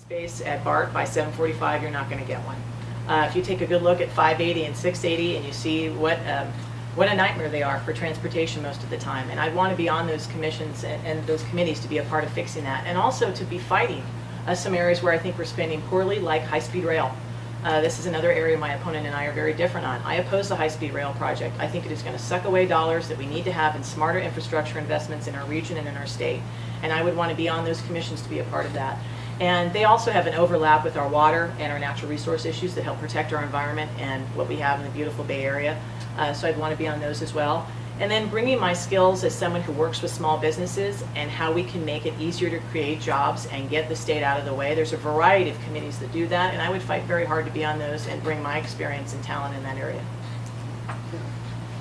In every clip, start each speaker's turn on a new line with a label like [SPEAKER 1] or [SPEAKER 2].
[SPEAKER 1] space at BART by 7:45, you're not going to get one. If you take a good look at 580 and 680 and you see what a nightmare they are for transportation most of the time. And I'd want to be on those commissions and those committees to be a part of fixing that, and also to be fighting some areas where I think we're spending poorly, like high-speed rail. This is another area my opponent and I are very different on. I oppose the high-speed rail project. I think it is going to suck away dollars that we need to have in smarter infrastructure investments in our region and in our state. And I would want to be on those commissions to be a part of that. And they also have an overlap with our water and our natural resource issues that help protect our environment and what we have in the beautiful Bay Area. So I'd want to be on those as well. And then bringing my skills as someone who works with small businesses and how we can make it easier to create jobs and get the state out of the way. There's a variety of committees that do that, and I would fight very hard to be on those and bring my experience and talent in that area.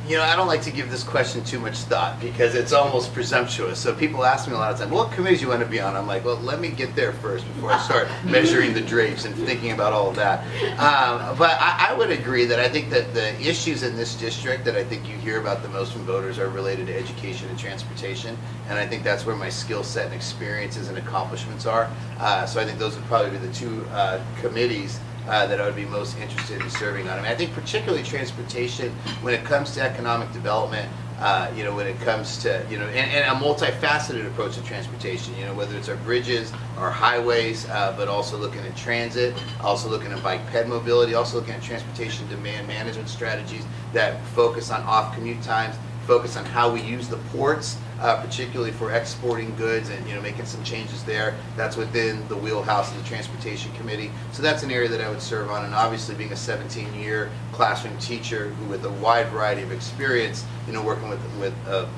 [SPEAKER 2] You know, I don't like to give this question too much thought because it's almost presumptuous. So people ask me a lot of times, what committees you want to be on? I'm like, well, let me get there first before I start measuring the drapes and thinking about all of that. But I would agree that I think that the issues in this district that I think you hear about the most from voters are related to education and transportation. And I think that's where my skill set and experiences and accomplishments are. So I think those would probably be the two committees that I would be most interested in serving on. I mean, I think particularly transportation, when it comes to economic development, you know, when it comes to, you know, and a multifaceted approach to transportation, you know, whether it's our bridges, our highways, but also looking at transit, also looking at bike ped mobility, also looking at transportation demand management strategies that focus on off-commute times, focus on how we use the ports, particularly for exporting goods and, you know, making some changes there. That's within the wheelhouse of the Transportation Committee. So that's an area that I would serve on. And obviously being a 17-year classroom teacher with a wide variety of experience, you know, working with a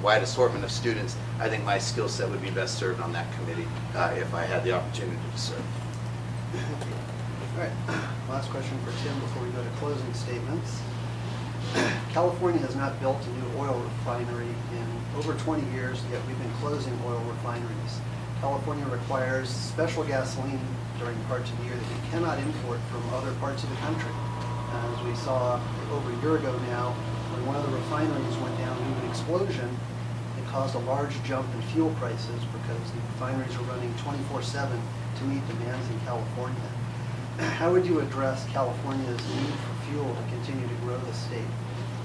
[SPEAKER 2] wide assortment of students, I think my skill set would be best served on that committee if I had the opportunity to serve.
[SPEAKER 3] All right, last question for Tim before we go to closing statements. California has not built a new oil refinery in over 20 years, yet we've been closing oil refineries. California requires special gasoline during parts of the year that we cannot import from other parts of the country. As we saw over a year ago now, when one of the refineries went down due to an explosion, it caused a large jump in fuel prices because the refineries are running 24/7 to meet demands in California. How would you address California's need for fuel to continue to grow the state?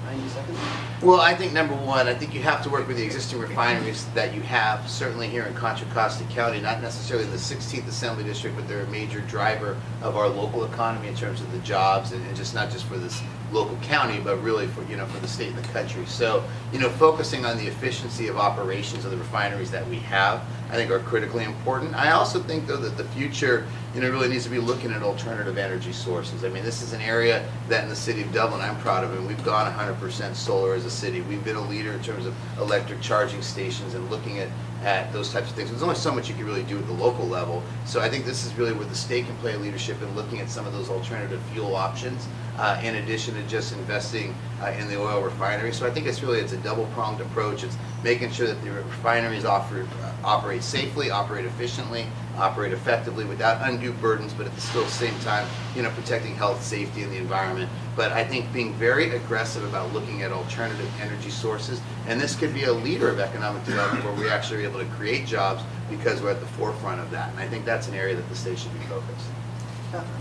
[SPEAKER 3] 90 seconds?
[SPEAKER 2] Well, I think number one, I think you have to work with the existing refineries that you have, certainly here in Contra Costa County, not necessarily the 16th Assembly District, but they're a major driver of our local economy in terms of the jobs and just not just for this local county, but really for, you know, for the state and the country. So, you know, focusing on the efficiency of operations of the refineries that we have, I think are critically important. I also think, though, that the future, you know, really needs to be looking at alternative energy sources. I mean, this is an area that in the city of Dublin I'm proud of, and we've gone 100% solar as a city. We've been a leader in terms of electric charging stations and looking at those types of things. There's only so much you can really do at the local level. So I think this is really where the state can play leadership in looking at some of those alternative fuel options, in addition to just investing in the oil refinery. So I think it's a double-pronged approach. It's making sure that the refineries operate safely, operate efficiently, operate effectively without undue burdens, but at the still same time, you know, protecting health, safety, and the environment. But I think being very aggressive about looking at alternative energy sources, and this could be a leader of economic development where we actually are able to create jobs because we're at the forefront of that. And I think that's an area that the state should be focused.
[SPEAKER 3] Catherine?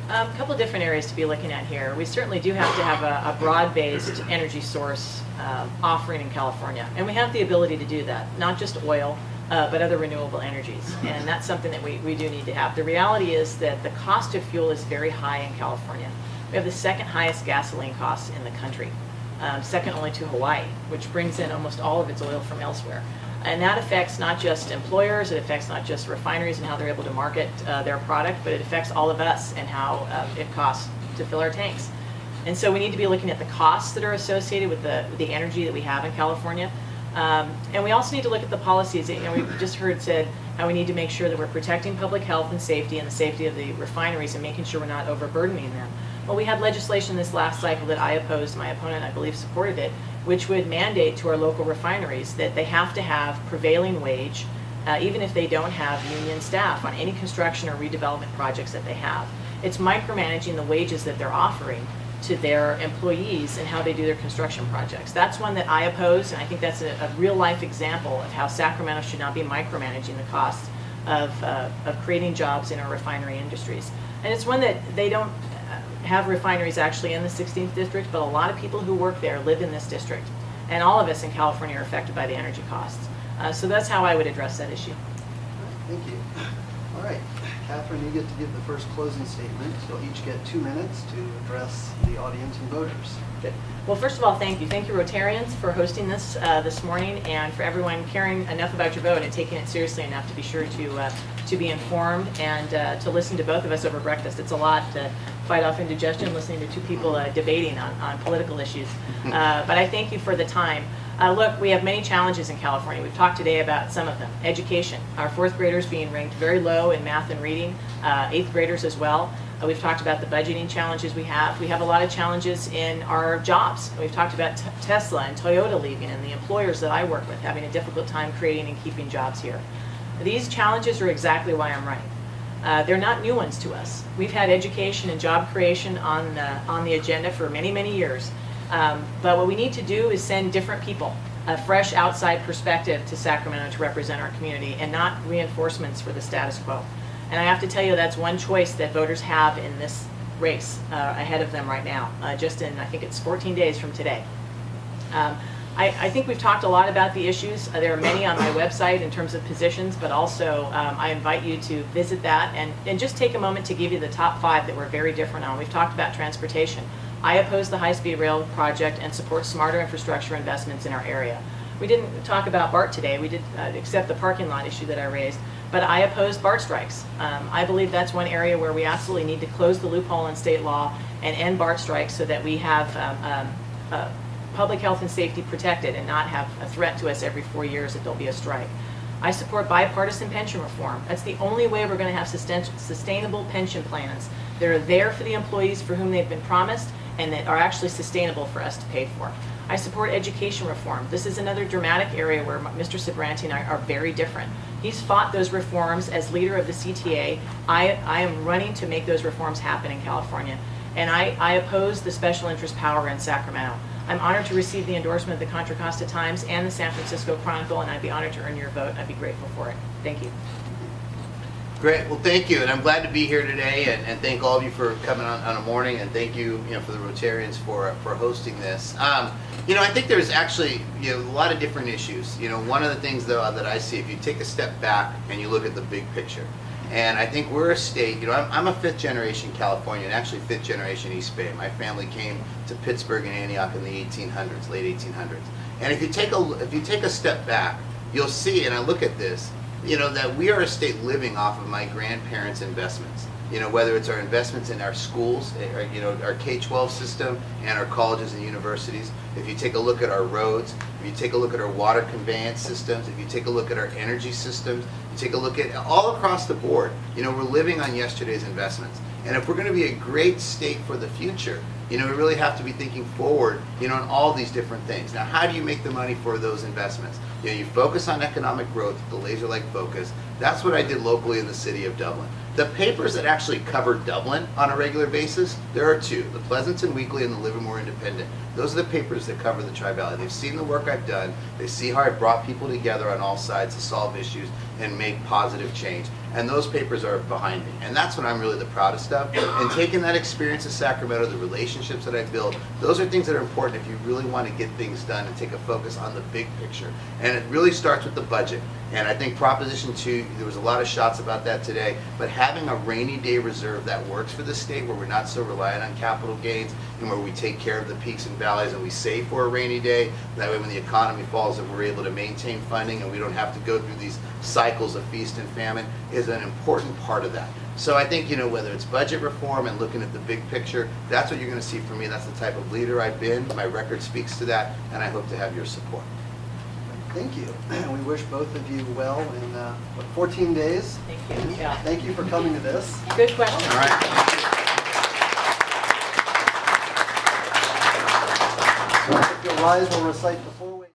[SPEAKER 1] A couple of different areas to be looking at here. We certainly do have to have a broad-based energy source offering in California, and we have the ability to do that, not just oil, but other renewable energies, and that's something that we do need to have. The reality is that the cost of fuel is very high in California. We have the second highest gasoline costs in the country, second only to Hawaii, which brings in almost all of its oil from elsewhere. And that affects not just employers, it affects not just refineries and how they're able to market their product, but it affects all of us and how it costs to fill our tanks. And so we need to be looking at the costs that are associated with the energy that we have in California. And we also need to look at the policies. You know, we've just heard said how we need to make sure that we're protecting public health and safety and the safety of the refineries and making sure we're not overburdening them. Well, we had legislation this last cycle that I opposed, my opponent I believe supported it, which would mandate to our local refineries that they have to have prevailing wage, even if they don't have union staff on any construction or redevelopment projects that they have. It's micromanaging the wages that they're offering to their employees and how they do their construction projects. That's one that I oppose, and I think that's a real life example of how Sacramento should not be micromanaging the costs of creating jobs in our refinery industries. And it's one that they don't have refineries actually in the 16th district, but a lot of people who work there live in this district. And all of us in California are affected by the energy costs. So that's how I would address that issue.
[SPEAKER 3] Thank you. All right, Catherine, you get to give the first closing statement. You'll each get 2 minutes to address the audience and voters.
[SPEAKER 1] Good. Well, first of all, thank you. Thank you, Rotarians, for hosting this this morning, and for everyone caring enough about your vote and taking it seriously enough to be sure to be informed and to listen to both of us over breakfast. It's a lot to fight off indigestion listening to two people debating on political issues. But I thank you for the time. Look, we have many challenges in California. We've talked today about some of them. Education. Our 4th graders being ranked very low in math and reading, 8th graders as well. We've talked about the budgeting challenges we have. We have a lot of challenges in our jobs. We've talked about Tesla and Toyota leaving, and the employers that I work with having a difficult time creating and keeping jobs here. These challenges are exactly why I'm running. They're not new ones to us. We've had education and job creation on the agenda for many, many years. But what we need to do is send different people, a fresh outside perspective to Sacramento to represent our community, and not reinforcements for the status quo. And I have to tell you, that's one choice that voters have in this race ahead of them right now, just in, I think it's 14 days from today. I think we've talked a lot about the issues. There are many on my website in terms of positions, but also I invite you to visit that and just take a moment to give you the top 5 that we're very different on. We've talked about transportation. I oppose the high-speed rail project and support smarter infrastructure investments in our area. We didn't talk about BART today. We did accept the parking lot issue that I raised, but I oppose BART strikes. I believe that's one area where we absolutely need to close the loophole in state law and end BART strikes so that we have public health and safety protected and not have a threat to us every 4 years that there'll be a strike. I support bipartisan pension reform. That's the only way we're going to have sustainable pension plans that are there for the employees for whom they've been promised and that are actually sustainable for us to pay for. I support education reform. This is another dramatic area where Mr. Sbranti and I are very different. He's fought those reforms as leader of the CTA. I am running to make those reforms happen in California. And I oppose the special interest power in Sacramento. I'm honored to receive the endorsement of the Contra Costa Times and the San Francisco Chronicle, and I'd be honored to earn your vote. I'd be grateful for it. Thank you.
[SPEAKER 2] Great. Well, thank you, and I'm glad to be here today, and thank all of you for coming on a morning, and thank you, for the Rotarians for hosting this. I think there's actually, a lot of different issues. One of the things though that I see, if you take a step back and you look at the big picture, and I think we're a state. I'm a 5th generation Californian, actually 5th generation East Bay. My family came to Pittsburgh and Antioch in the 1800s, late 1800s. And if you take a step back, you'll see, and I look at this, that we are a state living off of my grandparents' investments. Whether it's our investments in our schools, our K-12 system and our colleges and universities. If you take a look at our roads, if you take a look at our water conveyance systems, if you take a look at our energy systems, you take a look at all across the board, we're living on yesterday's investments. And if we're going to be a great state for the future, we really have to be thinking forward, on all these different things. Now, how do you make the money for those investments? You focus on economic growth, the laser-like focus. That's what I did locally in the city of Dublin. The papers that actually cover Dublin on a regular basis, there are 2, the Pleasanton Weekly and the Livermore Independent. Those are the papers that cover the Tri-Valley. They've seen the work I've done. They see how I've brought people together on all sides to solve issues and make positive change. And those papers are behind me. And that's what I'm really the proudest of. And taking that experience of Sacramento, the relationships that I've built, those are things that are important if you really want to get things done and take a focus on the big picture. And it really starts with the budget. And I think Proposition 2, there was a lot of shots about that today, but having a rainy day reserve that works for the state where we're not so reliant on capital gains and where we take care of the peaks and valleys and we save for a rainy day, that way when the economy falls that we're able to maintain funding and we don't have to go through these cycles of feast and famine is an important part of that. So I think, whether it's budget reform and looking at the big picture, that's what you're going to see from me. That's the type of leader I've been. My record speaks to that, and I hope to have your support.
[SPEAKER 3] Thank you. We wish both of you well in 14 days.
[SPEAKER 1] Thank you. Yeah.
[SPEAKER 3] Thank you for coming to this.
[SPEAKER 1] Good question.
[SPEAKER 2] All right.
[SPEAKER 3] So if you'll rise, we'll recite the full